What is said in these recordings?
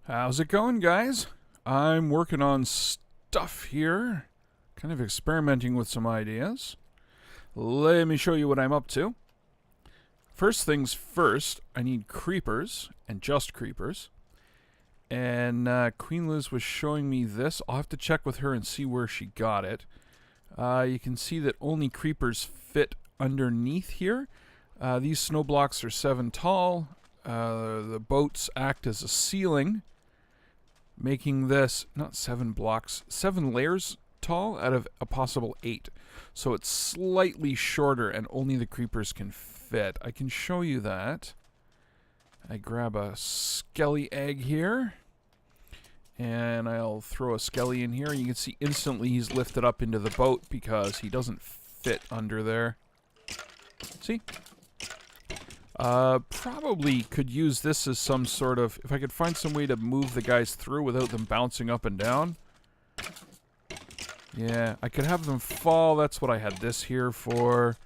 How's it going, guys? I'm working on stuff here, kind of experimenting with some ideas. Let me show you what I'm up to. First things first, I need creepers, and just creepers. And Queen Liz was showing me this. I'll have to check with her and see where she got it. You can see that only creepers fit underneath here. These snow blocks are 7 tall. The boats act as a ceiling, making this, not 7 blocks, 7 layers tall out of a possible 8. So it's slightly shorter and only the creepers can fit. I can show you that. I grab a skelly egg here, and I'll throw a skelly in here, and you can see instantly he's lifted up into the boat because he doesn't fit under there. See? Probably could use this as some sort of, if I could find some way to move the guys through without them bouncing up and down. Yeah, I could have them fall. That's what I had this here for.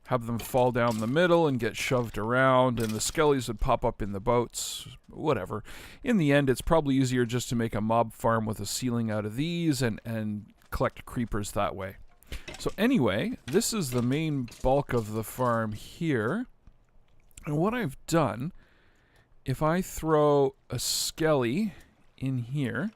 Have them fall down the middle and get shoved around, and the skellies would pop up in the boats. Whatever. In the end, it's probably easier just to make a mob farm with a ceiling out of these and collect creepers that way. So anyway, this is the main bulk of the farm here. And what I've done, if I throw a skelly in here.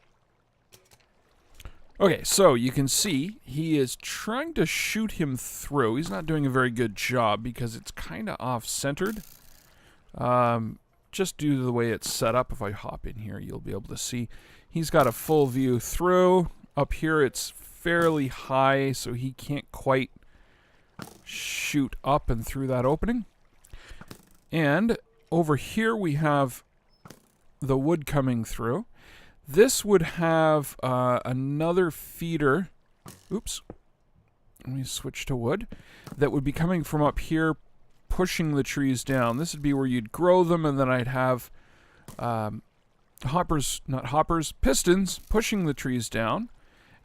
Okay, so you can see he is trying to shoot him through. He's not doing a very good job because it's kind of off-centered. Just due to the way it's set up, if I hop in here, you'll be able to see. He's got a full view through. Up here, it's fairly high, so he can't quite shoot up and through that opening. And over here we have the wood coming through. This would have another feeder. Oops. Let me switch to wood. That would be coming from up here, pushing the trees down. This would be where you'd grow them, and then I'd have pistons pushing the trees down.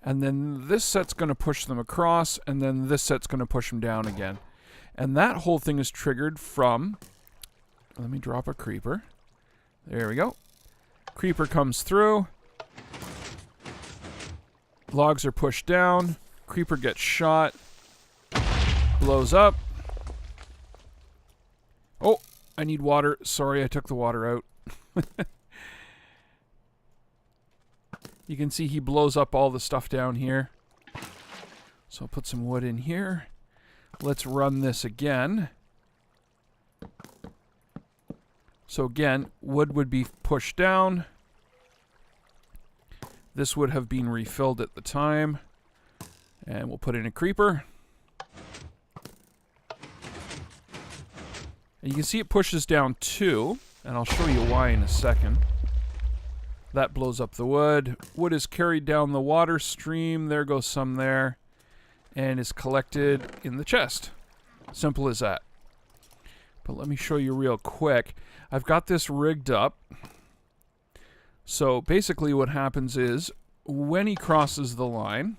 And then this set's going to push them across, and then this set's going to push them down again. And that whole thing is triggered from... Let me drop a creeper. There we go. Creeper comes through. Logs are pushed down. Creeper gets shot. Blows up. Oh, I need water. Sorry, I took the water out. You can see he blows up all the stuff down here. So I'll put some wood in here. Let's run this again. So again, wood would be pushed down. This would have been refilled at the time. And we'll put in a creeper. And you can see it pushes down too. And I'll show you why in a second. That blows up the wood. Wood is carried down the water stream. There goes some there. And is collected in the chest. Simple as that. But let me show you real quick. I've got this rigged up. So basically what happens is, when he crosses the line,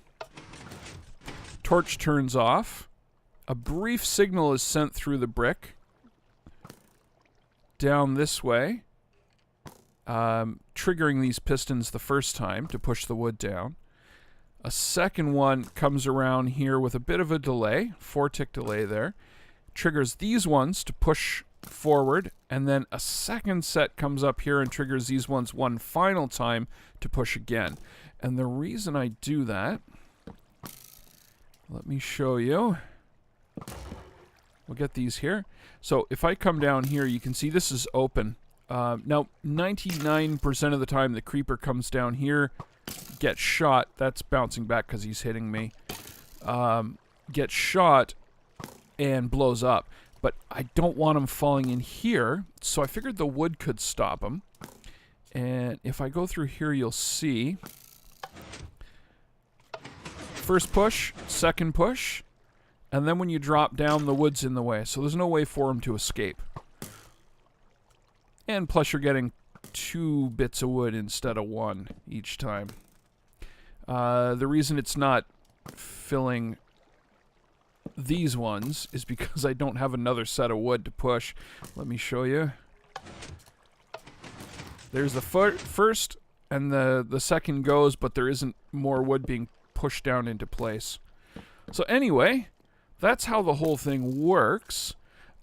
torch turns off. A brief signal is sent through the brick down this way, triggering these pistons the first time to push the wood down. A second one comes around here with a bit of a delay, 4-tick delay there. Triggers these ones to push forward, and then a second set comes up here and triggers these ones one final time to push again. And the reason I do that, let me show you. We'll get these here. So if I come down here, you can see this is open. Now, 99% of the time the creeper comes down here, gets shot. That's bouncing back because he's hitting me. Gets shot and blows up. But I don't want him falling in here, so I figured the wood could stop him. And if I go through here, you'll see. First push, second push, and then when you drop down, the wood's in the way. So there's no way for him to escape. And plus you're getting 2 bits of wood instead of 1 each time. The reason it's not filling these ones is because I don't have another set of wood to push. Let me show you. There's the first and the second goes, but there isn't more wood being pushed down into place. So anyway, that's how the whole thing works.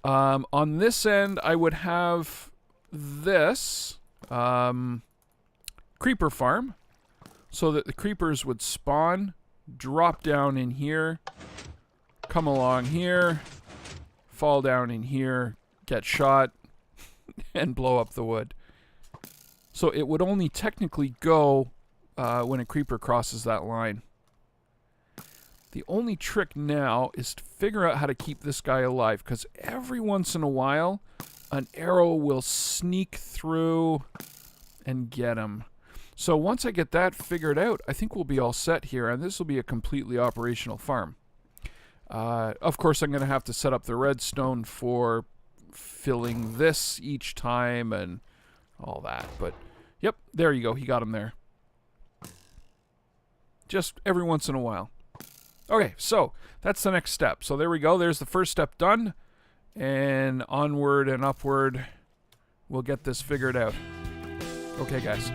On this end, I would have this creeper farm, so that the creepers would spawn, drop down in here, come along here, fall down in here, get shot, and blow up the wood. So it would only technically go when a creeper crosses that line. The only trick now is to figure out how to keep this guy alive, because every once in a while, an arrow will sneak through and get him. So once I get that figured out, I think we'll be all set here, and this will be a completely operational farm. Of course, I'm going to have to set up the redstone for filling this each time and all that. But, yep, there you go. He got him there. Just every once in a while. Okay, so that's the next step. So there we go. There's the first step done. And onward and upward, we'll get this figured out. Okay, guys.